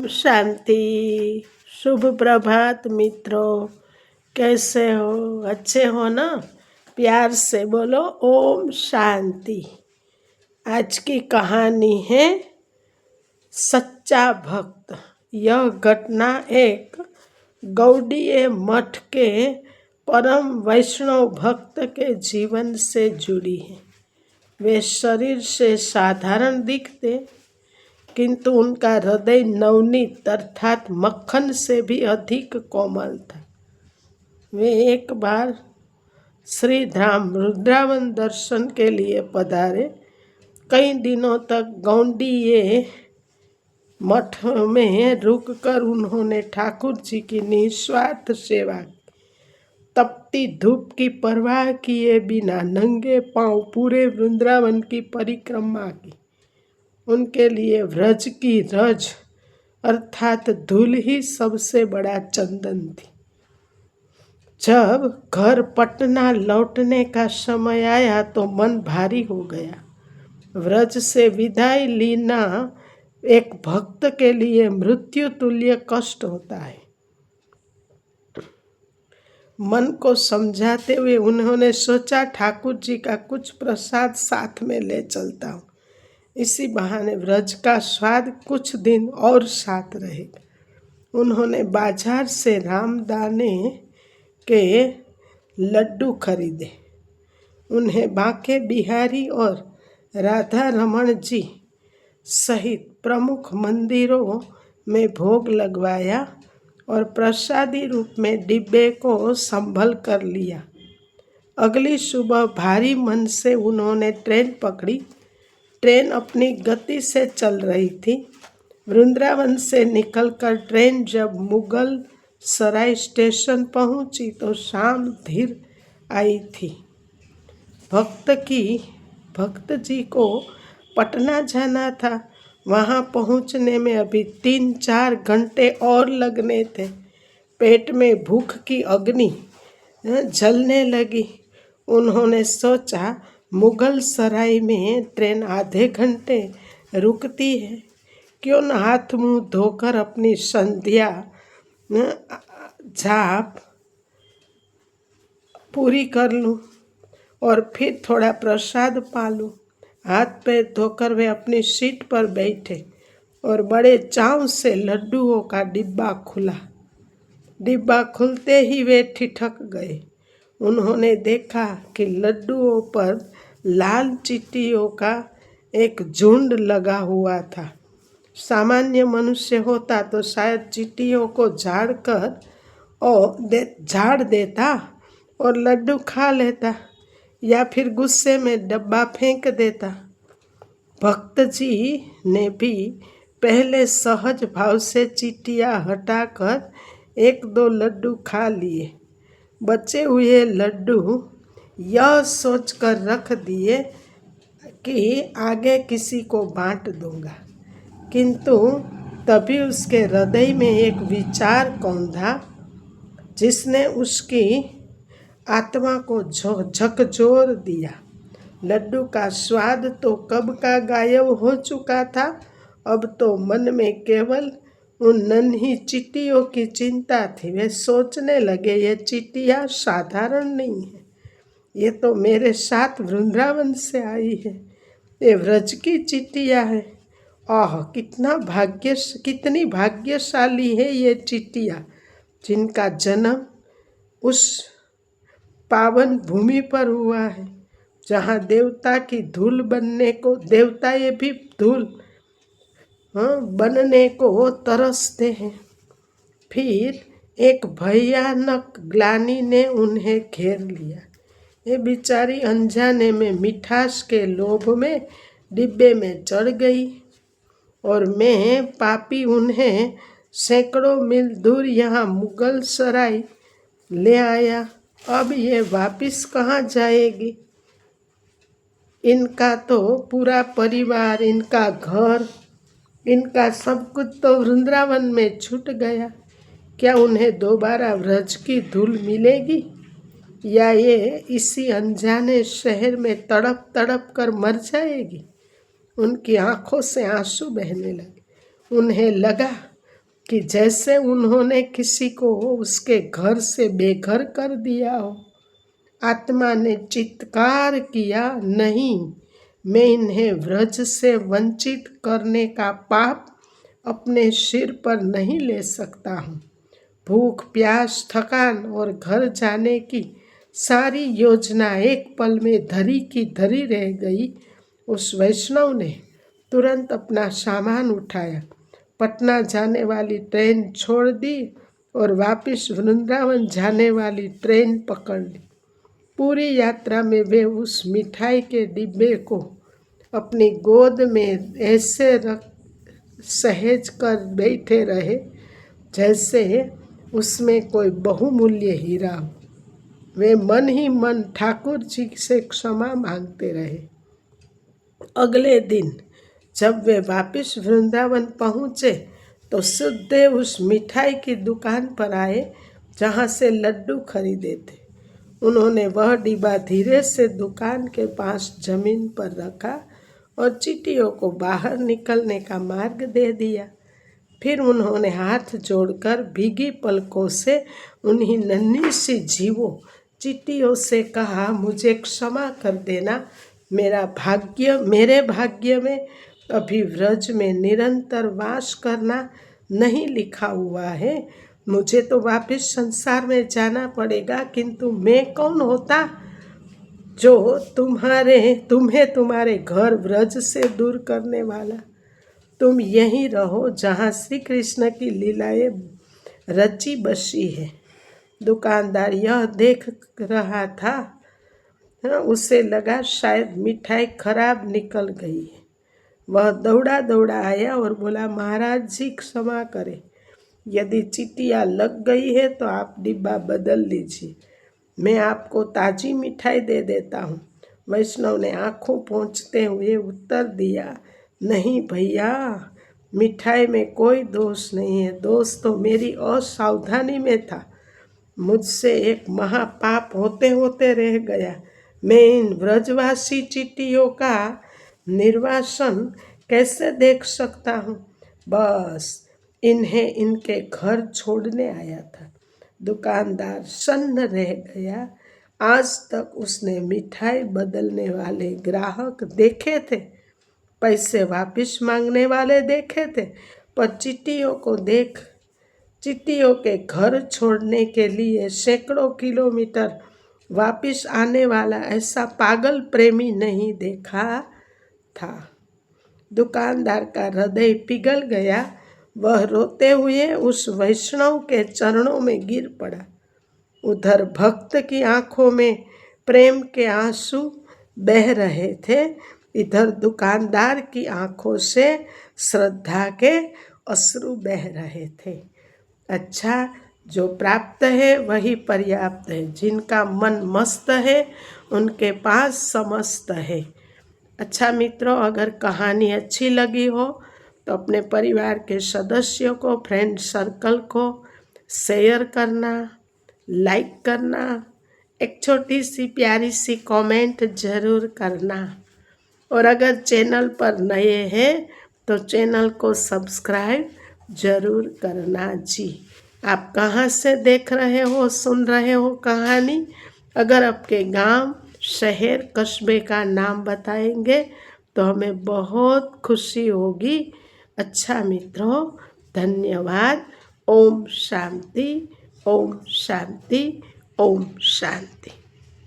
शांति। शुभ प्रभात मित्रों, कैसे हो? अच्छे हो ना? प्यार से बोलो ओम शांति। आज की कहानी है सच्चा भक्त। यह घटना एक गौड़ीय मठ के परम वैष्णव भक्त के जीवन से जुड़ी है। वे शरीर से साधारण दिखते, किंतु उनका हृदय नवनीत अर्थात मक्खन से भी अधिक कोमल था। वे एक बार श्री धाम वृंदावन दर्शन के लिए पधारे। कई दिनों तक गौड़ीय मठ में रुककर उन्होंने ठाकुर जी की निस्वार्थ सेवा की। तपती धूप की परवाह किए बिना नंगे पांव पूरे वृंदावन की परिक्रमा की। उनके लिए व्रज की रज अर्थात धूल ही सबसे बड़ा चंदन थी। जब घर पटना लौटने का समय आया तो मन भारी हो गया। व्रज से विदाई लेना एक भक्त के लिए मृत्यु तुल्य कष्ट होता है। मन को समझाते हुए उन्होंने सोचा ठाकुर जी का कुछ प्रसाद साथ में ले चलता हूँ। इसी बहाने व्रज का स्वाद कुछ दिन और साथ रहेगा। उन्होंने बाजार से रामदाने के लड्डू खरीदे। उन्हें बांके बिहारी और राधा रमण जी सहित प्रमुख मंदिरों में भोग लगवाया और प्रसादी रूप में डिब्बे को संभल कर लिया। अगली सुबह भारी मन से उन्होंने ट्रेन पकड़ी। ट्रेन अपनी गति से चल रही थी। वृंदावन से निकलकर ट्रेन जब मुगल सराय स्टेशन पहुंची तो शाम धीर आई थी। भक्त जी को पटना जाना था। वहां पहुंचने में अभी 3-4 घंटे और लगने थे। पेट में भूख की अग्नि जलने लगी। उन्होंने सोचा मुगल सराय में ट्रेन आधे घंटे रुकती है, क्यों न हाथ मुंह धोकर अपनी संध्या जाप पूरी कर लूं और फिर थोड़ा प्रसाद पा लूं। हाथ पैर धोकर वे अपनी सीट पर बैठे और बड़े चाव से लड्डुओं का डिब्बा खुला। डिब्बा खुलते ही वे ठिठक गए। उन्होंने देखा कि लड्डुओं पर लाल चींटियों का एक झुंड लगा हुआ था। सामान्य मनुष्य होता तो शायद चींटियों को झाड़ देता और लड्डू खा लेता, या फिर गुस्से में डब्बा फेंक देता। भक्त जी ने भी पहले सहज भाव से चींटियां हटाकर 1-2 लड्डू खा लिए। बचे हुए लड्डू यह सोचकर रख दिए कि आगे किसी को बांट दूंगा, किंतु तभी उसके हृदय में एक विचार कौंधा जिसने उसकी आत्मा को झकझोर दिया। लड्डू का स्वाद तो कब का गायब हो चुका था। अब तो मन में केवल उन नन्ही चींटियों की चिंता थी। वे सोचने लगे, ये चींटियां साधारण नहीं है, ये तो मेरे साथ वृंदावन से आई है। ये व्रज की चींटियां है। आह, कितनी भाग्यशाली है ये चींटियां, जिनका जन्म उस पावन भूमि पर हुआ है जहाँ देवता की धूल बनने को, देवता ये भी धूल बनने को तरसते हैं। फिर एक भयानक ग्लानि ने उन्हें घेर लिया। ये बेचारी अनजाने में मिठास के लोभ में डिब्बे में चढ़ गई और मैं पापी उन्हें सैकड़ों मील दूर यहाँ मुगल सराय ले आया। अब ये वापिस कहाँ जाएगी? इनका तो पूरा परिवार, इनका घर, इनका सब कुछ तो वृंदावन में छूट गया। क्या उन्हें दोबारा व्रज की धूल मिलेगी, या ये इसी अनजाने शहर में तड़प तड़प कर मर जाएगी? उनकी आंखों से आंसू बहने लगे। उन्हें लगा कि जैसे उन्होंने किसी को उसके घर से बेघर कर दिया हो। आत्मा ने चित्कार किया, नहीं, मैं इन्हें व्रज से वंचित करने का पाप अपने सिर पर नहीं ले सकता हूँ। भूख प्यास थकान और घर जाने की सारी योजना एक पल में धरी की धरी रह गई। उस वैष्णव ने तुरंत अपना सामान उठाया, पटना जाने वाली ट्रेन छोड़ दी और वापस वृंदावन जाने वाली ट्रेन पकड़ ली। पूरी यात्रा में वे उस मिठाई के डिब्बे को अपनी गोद में ऐसे रख सहेज कर बैठे रहे जैसे उसमें कोई बहुमूल्य हीरा हो। वे मन ही मन ठाकुर जी से क्षमा मांगते रहे। अगले दिन जब वे वापस वृंदावन पहुँचे तो सुखदेव उस मिठाई की दुकान पर आए जहाँ से लड्डू खरीदे थे। उन्होंने वह डिब्बा धीरे से दुकान के पास जमीन पर रखा और चींटियों को बाहर निकलने का मार्ग दे दिया। फिर उन्होंने हाथ जोड़कर भीगी पलकों से उन्हीं नन्ही सी जीवों चींटियों से कहा, मुझे क्षमा कर देना, मेरे भाग्य में अभी व्रज में निरंतर वास करना नहीं लिखा हुआ है। मुझे तो वापस संसार में जाना पड़ेगा, किंतु मैं कौन होता जो तुम्हें तुम्हारे घर व्रज से दूर करने वाला। तुम यहीं रहो जहाँ श्री कृष्ण की लीलाएं रची बसी है। दुकानदार यह देख रहा था, उसे लगा शायद मिठाई खराब निकल गई है। वह दौड़ा दौड़ा आया और बोला, महाराज जी क्षमा करें, यदि चींटियाँ लग गई है तो आप डिब्बा बदल लीजिए, मैं आपको ताज़ी मिठाई दे देता हूँ। वैष्णव ने आंखों पोंछते हुए उत्तर दिया, नहीं भैया, मिठाई में कोई दोष नहीं है, दोष तो मेरी असावधानी में था। मुझसे एक महापाप होते होते रह गया। मैं इन व्रजवासी चींटियों का निर्वासन कैसे देख सकता हूँ। बस इन्हें इनके घर छोड़ने आया था। दुकानदार सन्न रह गया। आज तक उसने मिठाई बदलने वाले ग्राहक देखे थे, पैसे वापस मांगने वाले देखे थे, पर चींटियों के घर छोड़ने के लिए सैकड़ों किलोमीटर वापस आने वाला ऐसा पागल प्रेमी नहीं देखा था। दुकानदार का हृदय पिघल गया। वह रोते हुए उस वैष्णव के चरणों में गिर पड़ा। उधर भक्त की आंखों में प्रेम के आंसू बह रहे थे, इधर दुकानदार की आंखों से श्रद्धा के अश्रु बह रहे थे। अच्छा, जो प्राप्त है वही पर्याप्त है। जिनका मन मस्त है उनके पास समस्त है। अच्छा मित्रों, अगर कहानी अच्छी लगी हो तो अपने परिवार के सदस्यों को, फ्रेंड सर्कल को शेयर करना, लाइक करना, एक छोटी सी प्यारी सी कमेंट ज़रूर करना। और अगर चैनल पर नए हैं तो चैनल को सब्सक्राइब ज़रूर करना जी। आप कहाँ से देख रहे हो, सुन रहे हो कहानी? अगर आपके गांव, शहर, कस्बे का नाम बताएंगे तो हमें बहुत खुशी होगी। अच्छा मित्रों, धन्यवाद। ओम शांति, ओम शांति, ओम शांति।